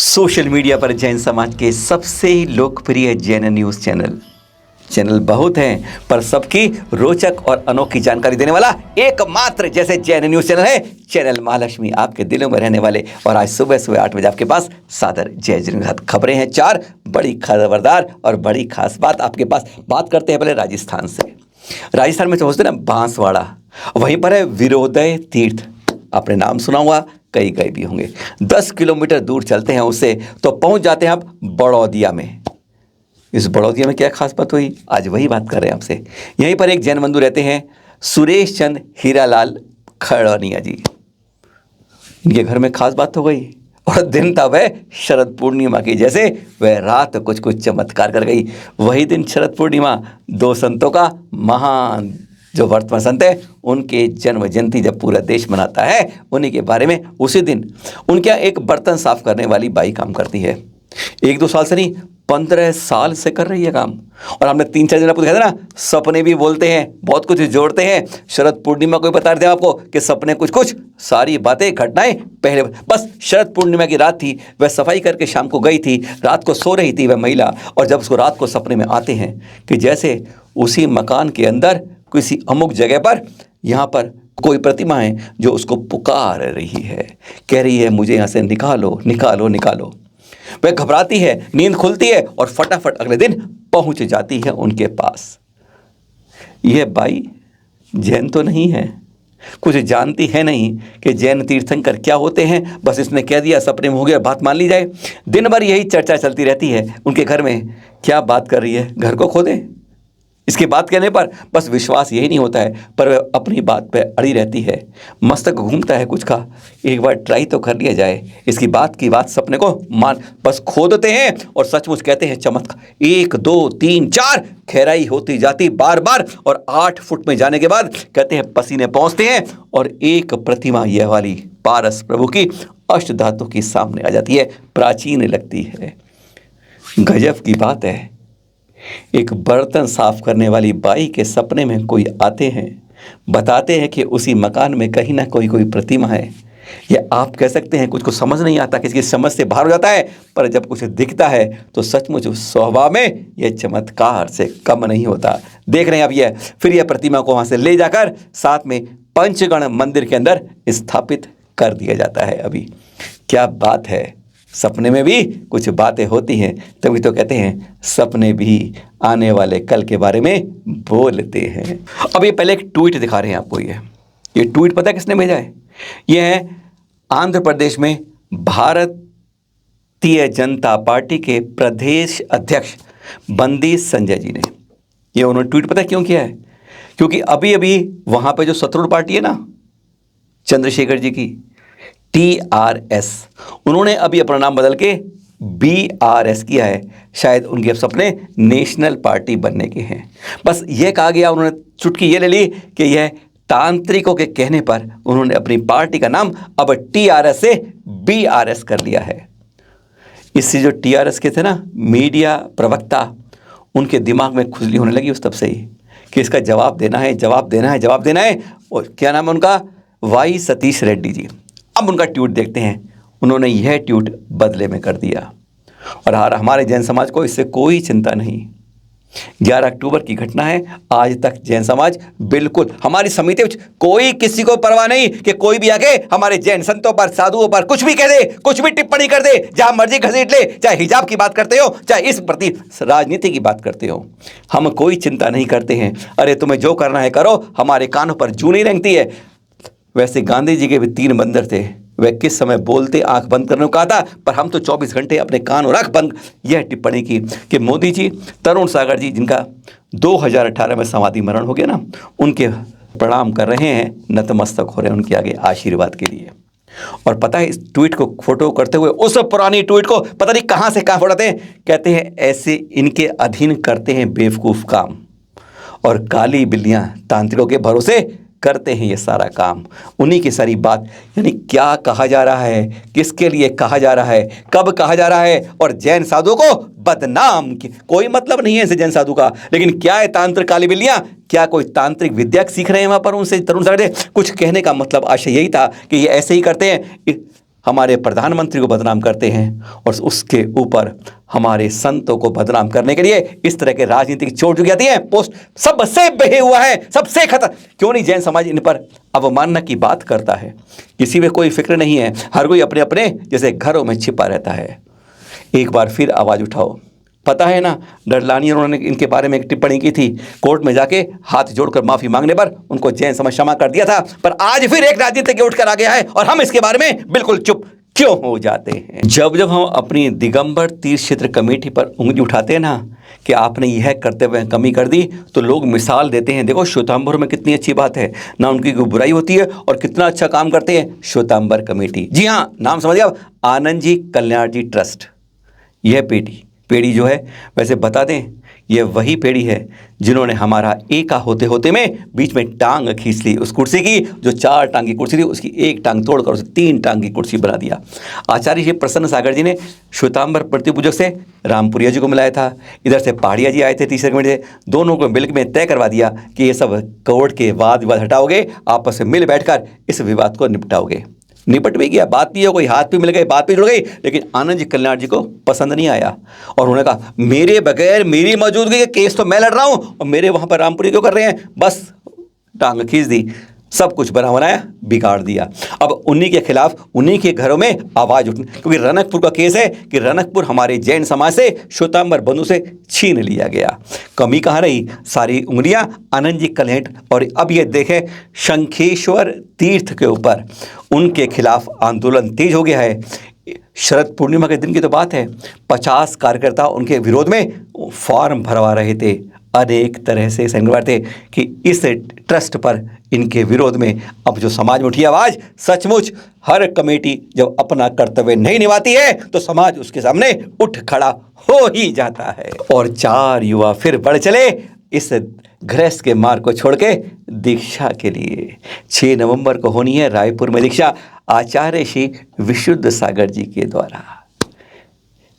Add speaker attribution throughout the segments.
Speaker 1: Social media पर जैन समाज के सबसे लोकप्रिय जैन न्यूज़ चैनल बहुत हैं, पर सबकी रोचक और अनोखी जानकारी देने वाला एकमात्र जैसे जैन न्यूज़ चैनल है चैनल महालक्ष्मी, आपके दिलों में रहने वाले। और आज सुबह सुबह 8 बजे आपके पास सादर जय जैन के साथ खबरें हैं, 4 बड़ी खबरदार और बड़ी खास बात आपके पास। बात करते हैं पहले राजस्थान से। राजस्थान में पहुँचते ना बांसवाड़ा, वहीं पर है विरोदय तीर्थ। आपने नाम सुना हुआ, कई गए भी होंगे। 10 किलोमीटर दूर चलते हैं उससे तो पहुंच जाते हैं आप बड़ौदिया में। इस बड़ौदिया में क्या खास बात हुई, आज वही बात कर रहे हैं आपसे। यहीं पर एक जैन बंधु रहते हैं, सुरेश चंद हीरालाल खड़निया जी। इनके घर में खास बात हो गई और दिन था वह शरद पूर्णिमा की। जैसे वह रात कुछ कुछ चमत्कार कर गई। वही दिन शरद पूर्णिमा, 2 संतों का महान जो वर्तमान संत है उनके जन्म जयंती जब पूरा देश मनाता है, उन्हीं के बारे में उसी दिन उनके यहाँ एक बर्तन साफ करने वाली बाई काम करती है। 1-2 साल से नहीं, 15 साल से कर रही है काम। और हमने 3-4 दिन आपको दिखाया था ना, सपने भी बोलते हैं, बहुत कुछ जोड़ते हैं। शरद पूर्णिमा को भी बता रहे थे आपको कि सपने कुछ कुछ, सारी बातें घटनाएं पहले। बस शरद पूर्णिमा की रात थी, वह सफाई करके शाम को गई थी, रात को सो रही थी वह महिला। और जब उसको रात को सपने में आते हैं कि जैसे उसी मकान के अंदर किसी अमुक जगह पर यहाँ पर कोई प्रतिमा है जो उसको पुकार रही है, कह रही है मुझे यहाँ से निकालो निकालो निकालो। वह घबराती है, नींद खुलती है और फटाफट अगले दिन पहुंच जाती है उनके पास। यह बाई जैन तो नहीं है, कुछ जानती है नहीं कि जैन तीर्थंकर क्या होते हैं। बस इसने कह दिया सपने में हो गया, बात मान ली जाए। दिन भर यही चर्चा चलती रहती है उनके घर में, क्या बात कर रही है, घर को खोदें। इसकी बात कहने पर बस विश्वास यही नहीं होता है, पर वह अपनी बात पे अड़ी रहती है। मस्तक घूमता है कुछ का, एक बार ट्राई तो कर लिया जाए। इसकी बात की बात सपने को मान बस खोदते हैं और सचमुच कहते हैं चमत्कार। 1 2 3 4 गहराई होती जाती बार बार, और 8 फुट में जाने के बाद कहते हैं पसीने पहुंचते हैं और एक प्रतिमा यह वाली पारस प्रभु की अष्ट धातु की सामने आ जाती है। प्राचीन लगती है, गजब की बात है। एक बर्तन साफ करने वाली बाई के सपने में कोई आते हैं, बताते हैं कि उसी मकान में कहीं ना कोई प्रतिमा है। या आप कह सकते हैं कुछ को समझ नहीं आता, किसी की समझ से बाहर हो जाता है, पर जब कुछ दिखता है तो सचमुच स्वभाव में यह चमत्कार से कम नहीं होता। देख रहे हैं अब यह, फिर यह प्रतिमा को वहाँ से ले जाकर साथ में पंचगण मंदिर के अंदर स्थापित कर दिया जाता है। अभी क्या बात है, सपने में भी कुछ बातें होती हैं, तभी तो कहते हैं सपने भी आने वाले कल के बारे में बोलते हैं। अब ये पहले एक ट्वीट दिखा रहे हैं आपको। ये ट्वीट पता है किसने भेजा है? ये है आंध्र प्रदेश में भारतीय जनता पार्टी के प्रदेश अध्यक्ष बंदी संजय जी ने। ये उन्होंने ट्वीट पता है क्यों किया है? क्योंकि अभी अभी वहाँ पे जो शत्रुघ्न पार्टी है ना चंद्रशेखर जी की, TRS, उन्होंने अभी अपना नाम बदल के BRS किया है। शायद उनके सपने नेशनल पार्टी बनने के हैं। बस ये कहा गया, उन्होंने चुटकी ये ले ली कि यह तांत्रिकों के कहने पर उन्होंने अपनी पार्टी का नाम अब TRS से BRS कर लिया है। इससे जो TRS के थे ना मीडिया प्रवक्ता, उनके दिमाग में खुजली होने लगी उस तब से ही कि इसका जवाब देना है, जवाब देना है, जवाब देना है। और क्या नाम है उनका? वाई सतीश रेड्डी जी। अब उनका ट्वीट देखते हैं, उन्होंने यह ट्वीट बदले में कर दिया। और हमारे जैन समाज को इससे कोई चिंता नहीं। 11 अक्टूबर की घटना है, आज तक जैन समाज बिल्कुल, हमारी समिति में कोई किसी को परवाह नहीं कि कोई भी आके हमारे जैन संतों पर, साधुओं पर कुछ भी कह दे, कुछ भी टिप्पणी कर दे, जहां मर्जी घसीट ले। चाहे हिजाब की बात करते हो, चाहे इस प्रति राजनीति की बात करते हो, हम कोई चिंता नहीं करते हैं। अरे तुम्हें जो करना है करो, हमारे कानों पर जूं नहीं रेंगती है। वैसे गांधी जी के भी 3 बंदर थे, वह किस समय बोलते आंख बंद करने को कहा था, पर हम तो 24 घंटे अपने कान और आंख बंद। यह टिप्पणी की कि मोदी जी, तरुण सागर जी जिनका 2018 में समाधि मरण हो गया ना, उनके प्रणाम कर रहे हैं, नतमस्तक हो रहे हैं उनके आगे आशीर्वाद के लिए। और पता है इस ट्वीट को फोटो करते हुए उस पुरानी ट्वीट को पता नहीं कहाँ से कहाँ फोड़ाते हैं। कहते हैं ऐसे इनके अधीन करते हैं बेवकूफ़ काम, और काली बिल्लियाँ तांत्रिकों के भरोसे करते हैं ये सारा काम। उन्हीं की सारी बात, यानी क्या कहा जा रहा है, किसके लिए कहा जा रहा है, कब कहा जा रहा है, और जैन साधु को बदनाम कोई मतलब नहीं है इसे जैन साधु का। लेकिन क्या है तांत्रिक काली बिल्लियां, क्या कोई तांत्रिक विद्या सीख रहे हैं वहां पर उनसे? तरुण सागर कुछ कहने का मतलब आशय यही था कि ये ऐसे ही करते हैं। हमारे प्रधानमंत्री को बदनाम करते हैं और उसके ऊपर हमारे संतों को बदनाम करने के लिए इस तरह के राजनीतिक चोट जो आती है, पोस्ट सबसे बहे हुआ है, सबसे खतर। क्यों नहीं जैन समाज इन पर अवमानना की बात करता है? किसी में कोई फिक्र नहीं है, हर कोई अपने अपने जैसे घरों में छिपा रहता है। एक बार फिर आवाज़ उठाओ। पता है ना, डडलानी उन्होंने इनके बारे में एक टिप्पणी की थी, कोर्ट में जाके हाथ जोड़कर माफी मांगने पर उनको जैन समाज क्षमा कर दिया था, पर आज फिर एक राजनीतिक उठकर आ गया है और हम इसके बारे में बिल्कुल चुप क्यों हो जाते हैं? जब जब हम अपनी दिगंबर तीर्थ क्षेत्र कमेटी पर उंगली उठाते हैं ना कि आपने यह करते हुए कमी कर दी, तो लोग मिसाल देते हैं, देखो श्वेतांबर में कितनी अच्छी बात है ना, उनकी कोई बुराई होती है और कितना अच्छा काम करते हैं श्वेतांबर कमेटी। जी हाँ, नाम समझिए आप, आनंद जी कल्याण जी ट्रस्ट। यह पेड़ी जो है, वैसे बता दें, यह वही पेड़ी है जिन्होंने हमारा एका होते होते में बीच में टांग खींच ली उस कुर्सी की, जो 4 टांग की कुर्सी थी उसकी एक टांग तोड़कर उसे 3 टांग की कुर्सी बना दिया। आचार्य श्री प्रसन्न सागर जी ने श्वेतांबर प्रतिपूजक से रामपुरिया जी को मिलाया था, इधर से पहाड़िया जी आए थे तीसरे कमेटी से, दोनों को मिलकर में तय करवा दिया कि ये सब कोर्ट के वाद विवाद हटाओगे, आपस में मिल बैठकर इस विवाद को निपटाओगे। निपट भी गया, बात भी हो गई, हाथ भी मिल गए, बात भी जुड़ गई, लेकिन आनंद जी कल्याण जी को पसंद नहीं आया और उन्होंने कहा मेरे बगैर, मेरी मौजूदगी के केस तो मैं लड़ रहा हूं और मेरे वहां पर रामपुरी क्यों कर रहे हैं? बस टांग खींच दी, सब कुछ बना बनाया बिगाड़ दिया। अब उन्हीं के खिलाफ उन्हीं के घरों में आवाज उठनी, क्योंकि रनकपुर का केस है कि रनकपुर हमारे जैन समाज से श्वेतांबर बंधु से छीन लिया गया। कमी कहाँ रही? सारी उंगलियां आनंद जी कलेट। और अब ये देखें, शंखेश्वर तीर्थ के ऊपर उनके खिलाफ आंदोलन तेज हो गया है। शरद पूर्णिमा के दिन की तो बात है, 50 कार्यकर्ता उनके विरोध में फॉर्म भरवा रहे थे, अनेक तरह से संगठन थे कि इस ट्रस्ट पर इनके विरोध में अब जो समाज में उठी आवाज़, सचमुच हर कमेटी जब अपना कर्तव्य नहीं निभाती है तो समाज उसके सामने उठ खड़ा हो ही जाता है। और 4 युवा फिर बढ़ चले इस गृहस्थ के मार्ग को छोड़ के दीक्षा के लिए। 6 नवंबर को होनी है रायपुर में दीक्षा, आचार्य श्री विशुद्ध सागर जी के द्वारा।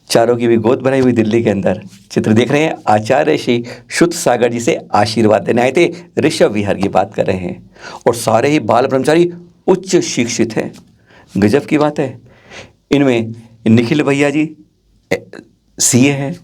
Speaker 1: चारों की भी गोद बनाई हुई दिल्ली के अंदर चित्र देख रहे हैं। आचार्य श्री शुद्ध सागर जी से आशीर्वाद देने आए थे, ऋषभ विहार की बात कर रहे हैं। और सारे ही बाल ब्रह्मचारी उच्च शिक्षित हैं, गजब की बात है। इनमें निखिल भैया जी सीए हैं,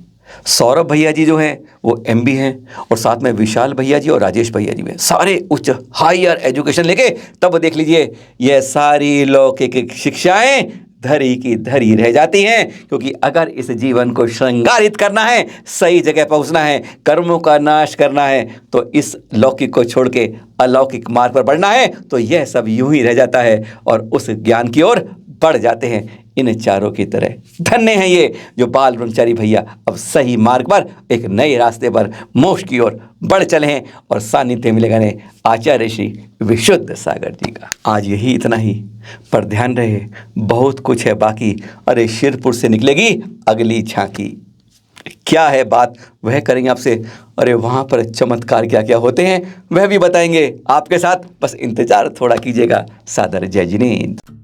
Speaker 1: सौरभ भैया जी जो हैं वो एमबी हैं, और साथ में विशाल भैया जी और राजेश भैया जी में सारे उच्च हायर एजुकेशन लेके। तब देख लीजिए ये सारी लौकिक शिक्षाएं धरी की धरी रह जाती हैं, क्योंकि अगर इस जीवन को श्रृंगारित करना है, सही जगह पहुंचना है, कर्मों का नाश करना है, तो इस लौकिक को छोड़ के अलौकिक मार्ग पर बढ़ना है, तो यह सब यूं ही रह जाता है और उस ज्ञान की ओर बढ़ जाते हैं इन चारों की तरह। धन्य हैं ये जो बाल ब्रह्मचारी भैया अब सही मार्ग पर, एक नए रास्ते पर, मोक्ष की ओर बढ़ चले हैं और सानिध्य मिलेगा ने आचार्य श्री विशुद्ध सागर जी का। आज यही इतना ही, पर ध्यान रहे बहुत कुछ है बाकी। अरे शिरपुर से निकलेगी अगली झांकी। क्या है बात वह करेंगे आपसे, अरे वहाँ पर चमत्कार क्या क्या होते हैं वह भी बताएंगे आपके साथ, बस इंतजार थोड़ा कीजिएगा। सादर जय जिनेंद्र।